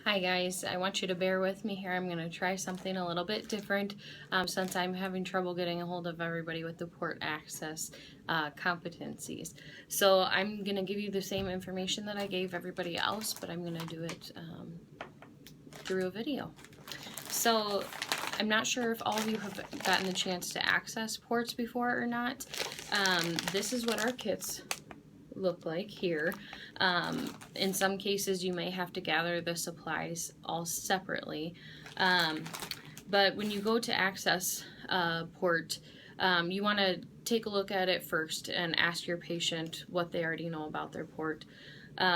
Hi guys, I want you to bear with me here. I'm going to try something a little bit different since I'm having trouble getting a hold of everybody with the port access competencies. So I'm going to give you the same information that I gave everybody else, but I'm going to do it through a video. So I'm not sure if all of you have gotten the chance to access ports before or not. This is what our kits look like here. In some cases you may have to gather the supplies all separately, but when you go to access a port, you want to take a look at it first and ask your patient what they already know about their port.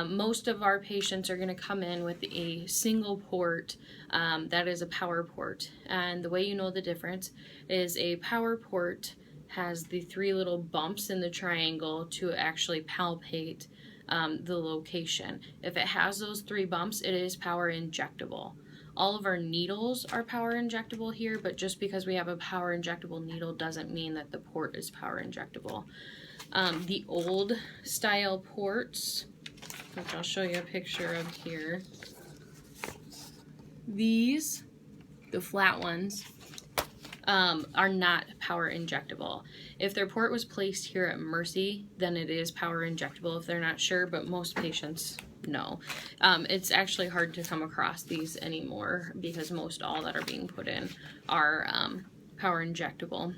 Most of our patients are going to come in with a single port that is a power port, and the way you know the difference is a power port has the three little bumps in the triangle to actually palpate the location. If it has those three bumps, it is power injectable. All of our needles are power injectable here, but just because we have a power injectable needle doesn't mean that the port is power injectable. The old style ports, which I'll show you a picture of here, these, the flat ones, are not power injectable. If their port was placed here at Mercy, then it is power injectable if they're not sure, but most patients know. It's actually hard to come across these anymore because most all that are being put in are power injectable.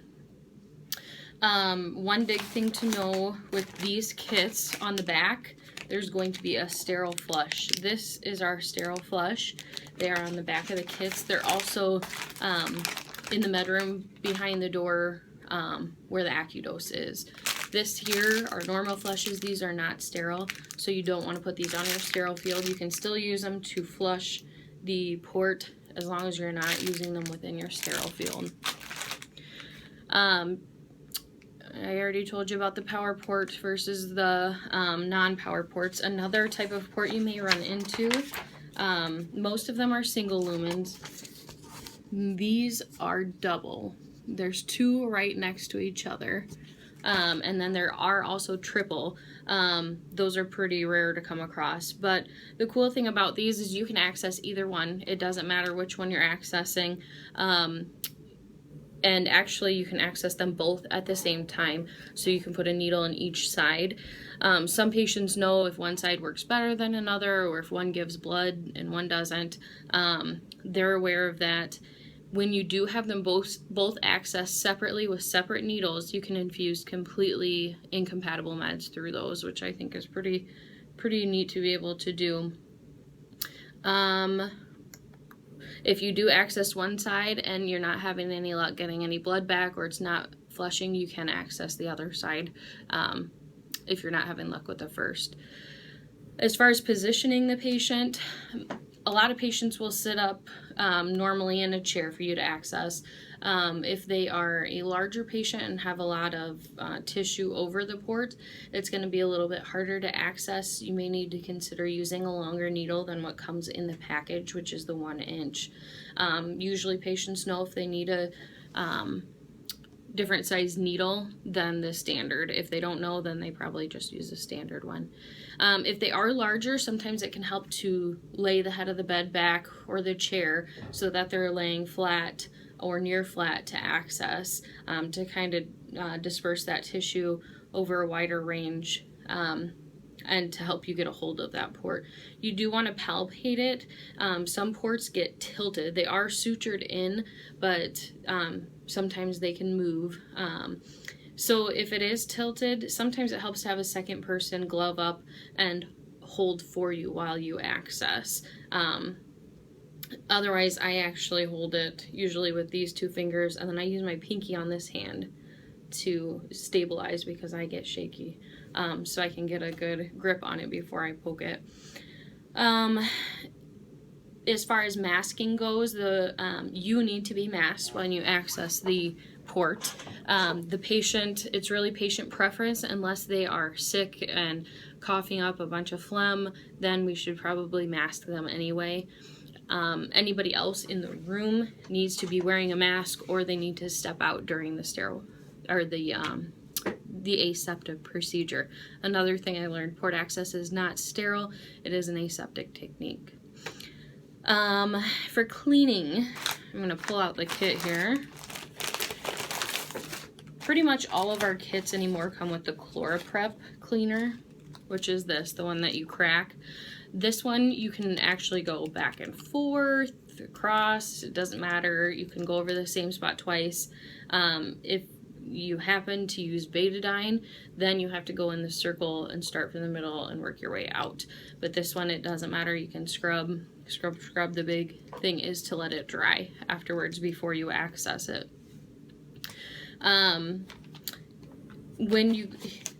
One big thing to know with these kits, on the back there's going to be a sterile flush. This is our sterile flush. They are on the back of the kits. They're also in the med room behind the door where the AccuDose is. This here are normal flushes. These are not sterile, so you don't want to put these on your sterile field. You can still use them to flush the port as long as you're not using them within your sterile field. I already told you about the power port versus the non-power ports. Another type of port you may run into, most of them are single lumens. These are double. There's two right next to each other. And then there are also triple. Those are pretty rare to come across. But the cool thing about these is you can access either one. It doesn't matter which one you're accessing. And actually you can access them both at the same time, so you can put a needle in each side. Some patients know if one side works better than another, or if one gives blood and one doesn't. They're aware of that. When you do have them both accessed separately with separate needles, you can infuse completely incompatible meds through those, which I think is pretty neat to be able to do. If you do access one side and you're not having any luck getting any blood back, or it's not flushing, you can access the other side if you're not having luck with the first. As far as positioning the patient, a lot of patients will sit up normally in a chair for you to access. If they are a larger patient and have a lot of tissue over the port, it's going to be a little bit harder to access. You may need to consider using a longer needle than what comes in the package, which is the 1 inch. Usually patients know if they need a different size needle than the standard. If they don't know, then they probably just use a standard one. If they are larger, sometimes it can help to lay the head of the bed back or the chair so that they're laying flat or near flat to access, to kind of disperse that tissue over a wider range, and to help you get a hold of that port. You do want to palpate it. Some ports get tilted. They are sutured in, but sometimes they can move. So if it is tilted, sometimes it helps to have a second person glove up and hold for you while you access. Otherwise, I actually hold it usually with these two fingers, and then I use my pinky on this hand to stabilize because I get shaky, so I can get a good grip on it before I poke it. As far as masking goes, you need to be masked when you access the port. The patient, it's really patient preference. Unless they are sick and coughing up a bunch of phlegm, then we should probably mask them anyway. Anybody else in the room needs to be wearing a mask, or they need to step out during the sterile or the aseptic procedure. Another thing I learned, port access is not sterile, it is an aseptic technique. For cleaning, I'm going to pull out the kit here. Pretty much all of our kits anymore come with the ChloraPrep cleaner, which is this, the one that you crack. This one, you can actually go back and forth, across, it doesn't matter. You can go over the same spot twice. If you happen to use betadine, then you have to go in the circle and start from the middle and work your way out. But this one, it doesn't matter. You can scrub. The big thing is to let it dry afterwards before you access it.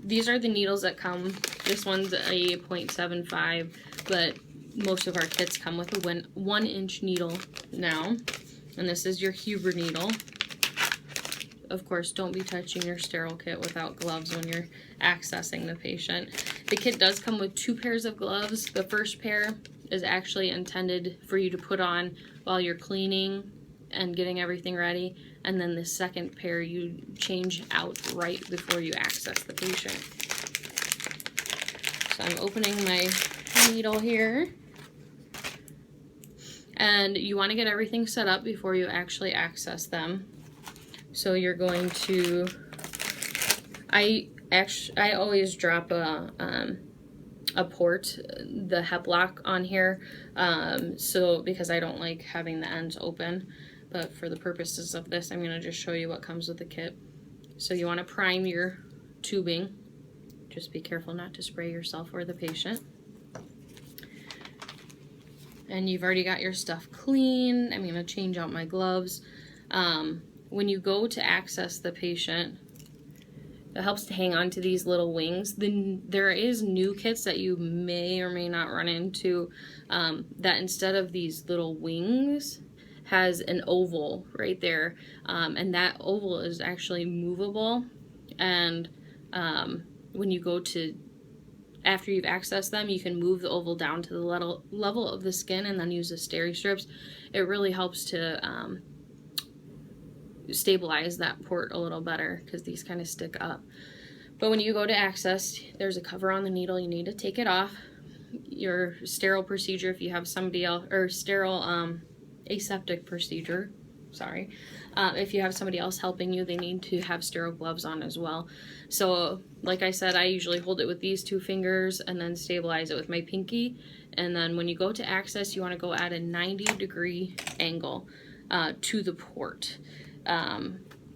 These are the needles that come. This one's a 0.75, but most of our kits come with a 1-inch needle now. And this is your Huber needle. Of course, don't be touching your sterile kit without gloves when you're accessing the patient. The kit does come with 2 pairs of gloves. The first pair is actually intended for you to put on while you're cleaning and getting everything ready. And then the second pair you change out right before you access the patient. So I'm opening my needle here. And you want to get everything set up before you actually access them. So you're going to, I always drop a port, the Heplock on here, because I don't like having the ends open. But for the purposes of this, I'm going to just show you what comes with the kit. So you want to prime your tubing. Just be careful not to spray yourself or the patient. And you've already got your stuff clean. I'm going to change out my gloves. When you go to access the patient, it helps to hang on to these little wings. Then there is new kits that you may or may not run into that instead of these little wings has an oval right there, and that oval is actually movable. And when you go to, after you've accessed them, you can move the oval down to the level of the skin and then use the steri strips. It really helps to stabilize that port a little better because these kind of stick up. But when you go to access, there's a cover on the needle. You need to take it off. Your sterile procedure, if you have somebody else, or sterile aseptic procedure, sorry, if you have somebody else helping you, they need to have sterile gloves on as well. So like I said, I usually hold it with these 2 fingers and then stabilize it with my pinky. And then when you go to access, you want to go at a 90-degree angle to the port.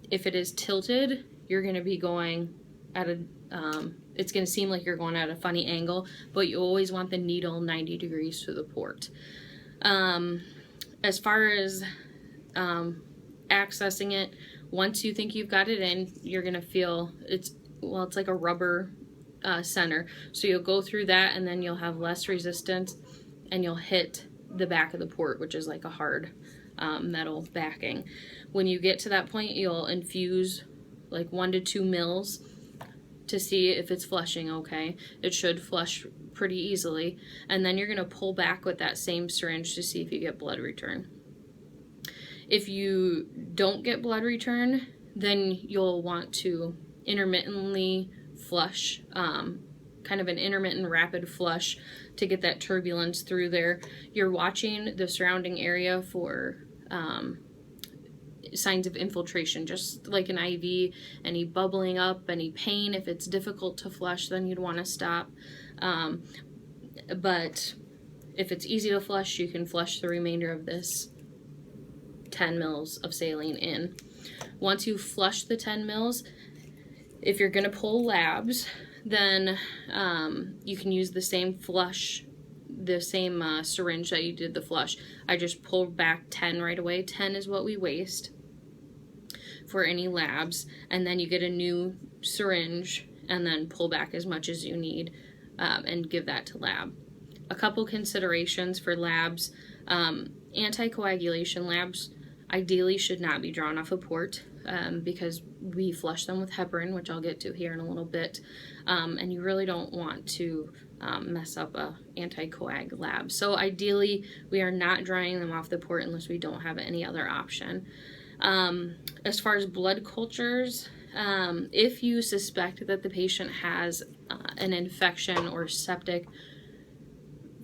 If it is tilted, you're going to be going at a, it's going to seem like you're going at a funny angle, but you always want the needle 90 degrees to the port. As far as accessing it, once you think you've got it in, you're going to feel it's like a rubber center. So you'll go through that and then you'll have less resistance and you'll hit the back of the port, which is like a hard metal backing. When you get to that point, you'll infuse like 1 to 2 mils to see if it's flushing okay. It should flush pretty easily. And then you're going to pull back with that same syringe to see if you get blood return. If you don't get blood return, then you'll want to intermittently flush, kind of an intermittent rapid flush to get that turbulence through there. You're watching the surrounding area for signs of infiltration, just like an IV, any bubbling up, any pain. If it's difficult to flush, then you'd want to stop. But if it's easy to flush, you can flush the remainder of this 10 mils of saline in. Once you flush the 10 mils, if you're going to pull labs, then you can use the same flush, the same syringe that you did the flush. I just pulled back 10 right away. 10 is what we waste for any labs, and then you get a new syringe and then pull back as much as you need and give that to lab. A couple considerations for labs. Anticoagulation labs ideally should not be drawn off a port because we flush them with heparin, which I'll get to here in a little bit, and you really don't want to mess up a anticoag lab. So ideally, we are not drying them off the port unless we don't have any other option. As far as blood cultures, if you suspect that the patient has an infection or septic,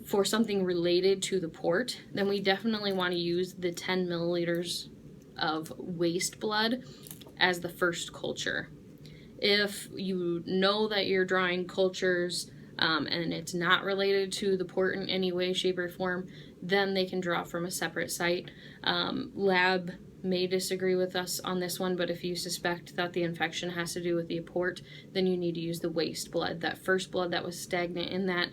for something related to the port, then we definitely want to use the 10 milliliters of waste blood as the first culture. If you know that you're drawing cultures and it's not related to the port in any way, shape, or form, then they can draw from a separate site. Lab may disagree with us on this one, but if you suspect that the infection has to do with the port, then you need to use the waste blood, that first blood that was stagnant in that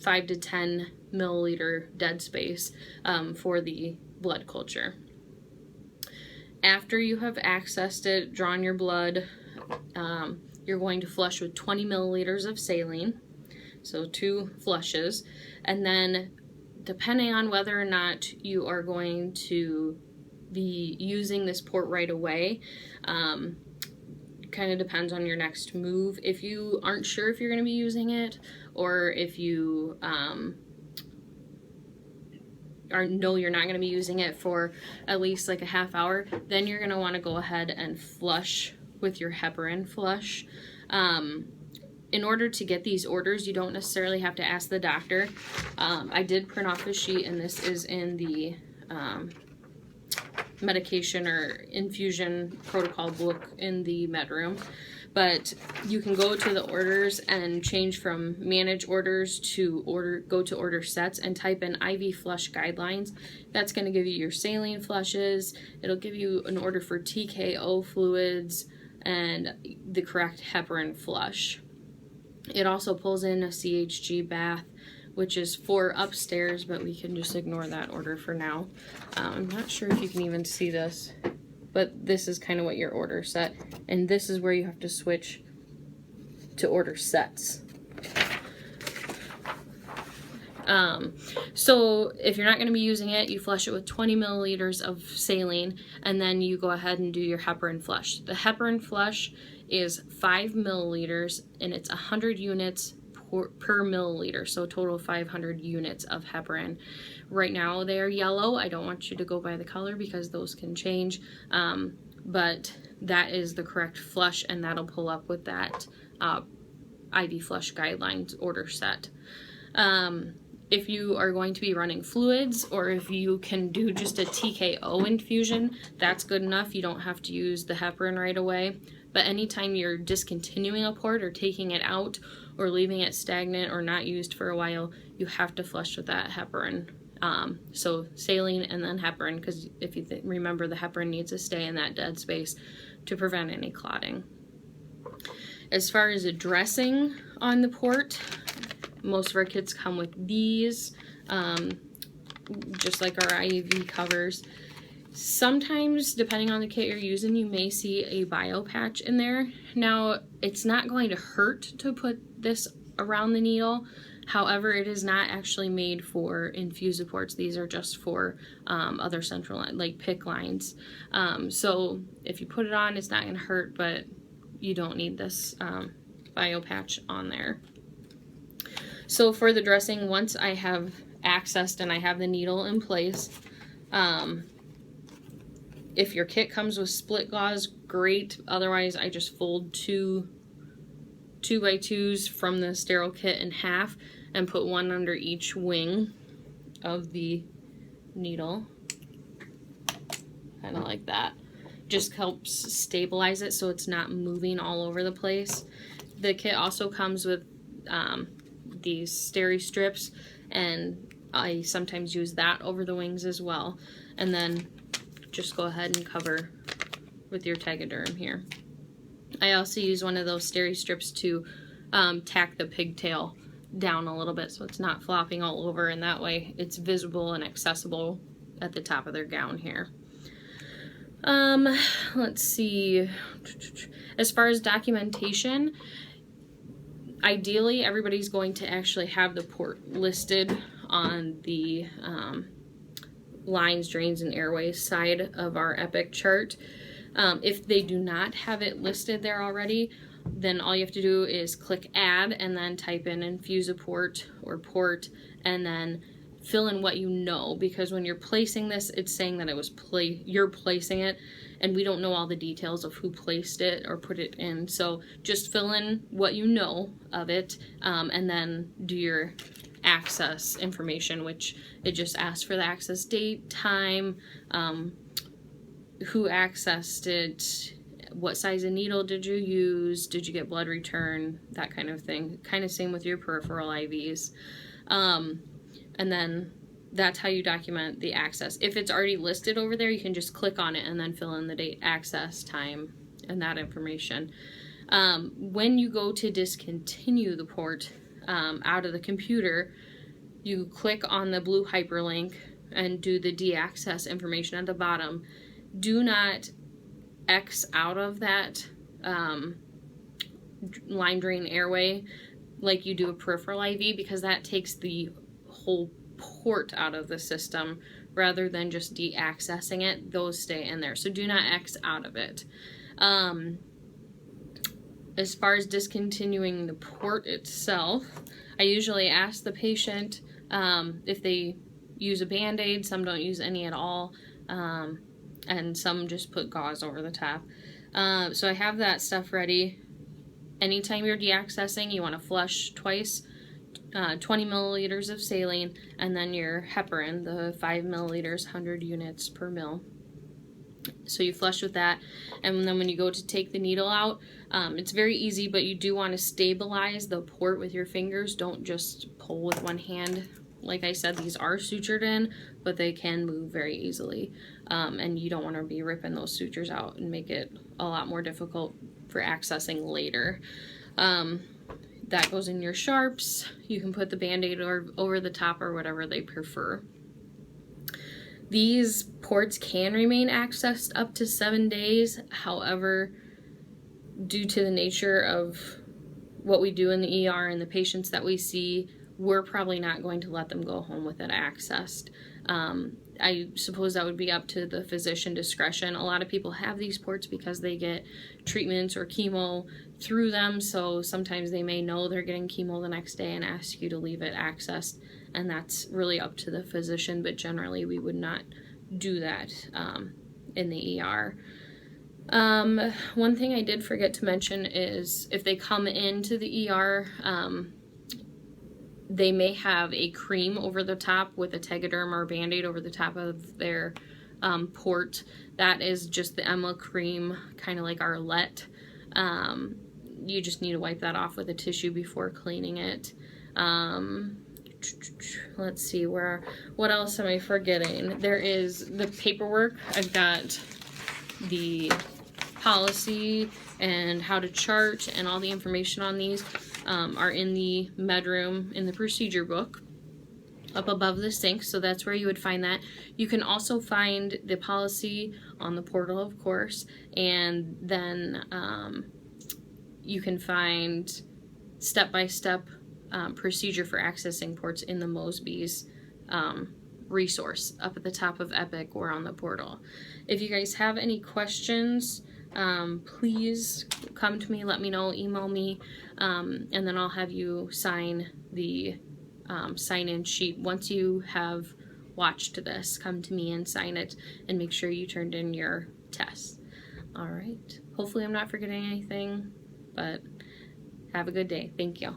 5 to 10 milliliter dead space for the blood culture. After you have accessed it, drawn your blood, you're going to flush with 20 milliliters of saline, so 2 flushes, and then depending on whether or not you are going to be using this port right away, kind of depends on your next move. If you aren't sure if you're going to be using it, or if you know you're not going to be using it for at least like a half hour, then you're going to want to go ahead and flush with your heparin flush. In order to get these orders, you don't necessarily have to ask the doctor. I did print off a sheet, and this is in the medication or infusion protocol book in the med room. But you can go to the orders and change from manage orders to go to order sets and type in IV flush guidelines. That's going to give you your saline flushes. It'll give you an order for TKO fluids and the correct heparin flush. It also pulls in a CHG bath, which is for upstairs, but we can just ignore that order for now. I'm not sure if you can even see this, but this is kind of what your order set, and this is where you have to switch to order sets. So if you're not going to be using it, you flush it with 20 milliliters of saline, and then you go ahead and do your heparin flush. The heparin flush is 5 milliliters, and it's 100 units per milliliter, so total 500 units of heparin. Right now they are yellow. I don't want you to go by the color because those can change, but that is the correct flush, and that'll pull up with that IV flush guidelines order set. If you are going to be running fluids, or if you can do just a TKO infusion, that's good enough. You don't have to use the heparin right away. But anytime you're discontinuing a port or taking it out or leaving it stagnant or not used for a while, you have to flush with that heparin. So saline and then heparin, because if you remember, the heparin needs to stay in that dead space to prevent any clotting. As far as a dressing on the port, most of our kits come with these, just like our IV covers. Sometimes, depending on the kit you're using, you may see a bio patch in there. Now, it's not going to hurt to put this around the needle. However, it is not actually made for Infusiports. These are just for other central, like PICC lines. So if you put it on, it's not going to hurt, but you don't need this bio patch on there. So for the dressing, once I have accessed and I have the needle in place, if your kit comes with split gauze, great. Otherwise, I just fold two 2x2s from the sterile kit in half and put one under each wing of the needle. Kind of like that. Just helps stabilize it so it's not moving all over the place. The kit also comes with these steri strips, and I sometimes use that over the wings as well. And then just go ahead and cover with your Tegaderm here. I also use one of those steri strips to tack the pigtail down a little bit so it's not flopping all over, and that way it's visible and accessible at the top of their gown here. Let's see. As far as documentation, ideally everybody's going to actually have the port listed on the lines, drains, and airways side of our Epic chart. If they do not have it listed there already, then all you have to do is click add and then type in Infusiport or port, and then fill in what you know, because when you're placing this, it's saying that it was you're placing it, and we don't know all the details of who placed it or put it in. So just fill in what you know of it, and then do your access information, which it just asks for the access date, time, who accessed it, what size of needle did you use, did you get blood return, that kind of thing. Kind of same with your peripheral IVs. And then that's how you document the access. If it's already listed over there, you can just click on it and then fill in the date, access, time, and that information. When you go to discontinue the port out of the computer, you click on the blue hyperlink and do the de-access information at the bottom. Do not X out of that line drain airway like you do a peripheral IV, because that takes the whole port out of the system rather than just de-accessing it. Those stay in there, so do not X out of it. As far as discontinuing the port itself, I usually ask the patient if they use a Band-Aid. Some don't use any at all, and some just put gauze over the top. So I have that stuff ready. Anytime you're de-accessing, you want to flush twice, 20 milliliters of saline, and then your heparin, the 5 milliliters, 100 units per mil. So you flush with that, and then when you go to take the needle out, it's very easy, but you do want to stabilize the port with your fingers. Don't just pull with one hand. Like I said, these are sutured in, but they can move very easily, and you don't want to be ripping those sutures out and make it a lot more difficult for accessing later. That goes in your sharps. You can put the Band-Aid over the top or whatever they prefer. These ports can remain accessed up to 7 days. However, due to the nature of what we do in the ER and the patients that we see, we're probably not going to let them go home with it accessed. I suppose that would be up to the physician discretion. A lot of people have these ports because they get treatments or chemo through them, so sometimes they may know they're getting chemo the next day and ask you to leave it accessed, and that's really up to the physician, but generally we would not do that in the ER. One thing I did forget to mention is if they come into the ER, they may have a cream over the top with a Tegaderm or Band-Aid over the top of their port. That is just the EMA cream, kind of like Arlette. You just need to wipe that off with a tissue before cleaning it. Let's see, what else am I forgetting? There is the paperwork. I've got the policy and how to chart, and all the information on these are in the med room in the procedure book up above the sink, so that's where you would find that. You can also find the policy on the portal, of course, and then you can find step-by-step procedure for accessing ports in the Mosby's resource up at the top of Epic or on the portal. If you guys have any questions, please come to me, let me know, email me, and then I'll have you sign the sign-in sheet. Once you have watched this, come to me and sign it, and make sure you turned in your tests. All right. Hopefully I'm not forgetting anything, but have a good day. Thank you.